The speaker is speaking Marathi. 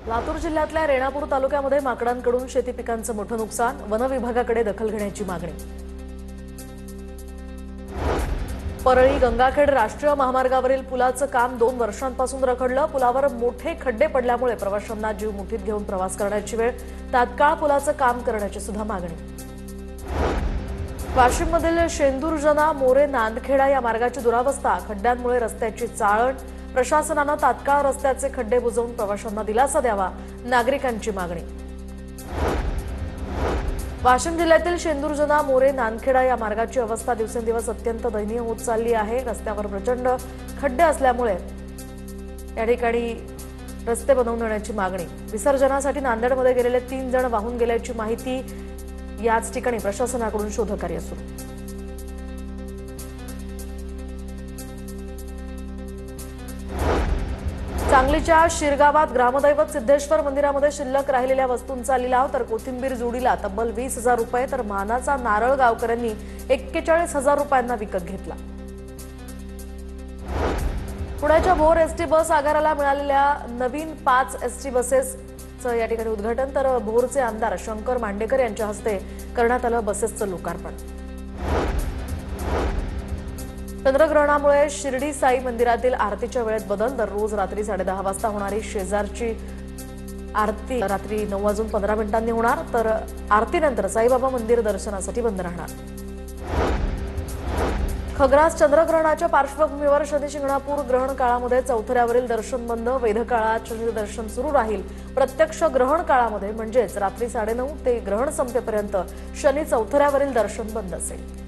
लातूर जिल्ह्यातल्या रेणापूर तालुक्यामध्ये माकडांकडून शेती पिकांचं मोठं नुकसान, वन विभागाकडे दखल घेण्याची मागणी। परळी गंगाखेड राष्ट्रीय महामार्गावरील पुलाचं काम 2 वर्षांपासून रखडलं। पुलावर मोठे खड्डे पडल्यामुळे प्रवाशांना जीव मुठीत घेऊन प्रवास करण्याची वेळ। तात्काळ पुलाचं काम करण्याची सुद्धा मागणी। वाशिममधील शेंदूरजना मोरे नांदखेडा या मार्गाची दुरावस्था, खड्ड्यांमुळे रस्त्याची चाळण। प्रशासनानं तात्काळ रस्त्याचे खड्डे बुजवून प्रवाशांना दिलासा द्यावा, नागरिकांची मागणी। वाशिम जिल्ह्यातील शेंदूरजना मोरे नांदखेडा या मार्गाची अवस्था दिवसेंदिवस अत्यंत दयनीय होत चालली आहे। रस्त्यावर प्रचंड खड्डे असल्यामुळे या ठिकाणी रस्ते बनवून देण्याची मागणी। विसर्जनासाठी नांदेडमध्ये गेलेले 3 जण वाहून गेल्याची माहिती। याच ठिकाणी प्रशासनाकडून शोधकार्य सुरू। सांगलीच्या शिरगावात ग्रामदैवत सिद्धेश्वर मंदिरामध्ये शिल्लक राहिलेल्या वस्तूंचा लिलाव, तर कोथिंबीर जुडीला तब्बल 20,000 रुपये, तर मानाचा नारळ गावकऱ्यांनी 41,000 रुपयांना विकत घेतला। पुण्याच्या भोर एसटी बस आगाराला मिळालेल्या नवीन 5 एसटी बसेसचं या ठिकाणी उद्घाटन, तर भोरचे आमदार शंकर मांडेकर यांच्या हस्ते करण्यात आलं बसेसचं लोकार्पण। चंद्रग्रहणामुळे शिर्डी साई मंदिरातील आरतीच्या वेळेत बदल, दररोज रात्री 10:30 वाजता होणारी शेजारची आरती रात्री 9:15 होणार, तर आरतीनंतर साईबाबा मंदिर दर्शनासाठी बंद राहणार। खग्रास चंद्रग्रहणाच्या पार्श्वभूमीवर शनी शिंगणापूर ग्रहण काळामध्ये चौथऱ्यावरील दर्शन बंद, वैध काळात शनी दर्शन सुरू राहील। प्रत्यक्ष ग्रहण काळामध्ये म्हणजेच रात्री 9:30 ते ग्रहण संपेपर्यंत शनी चौथऱ्यावरील दर्शन बंद असेल।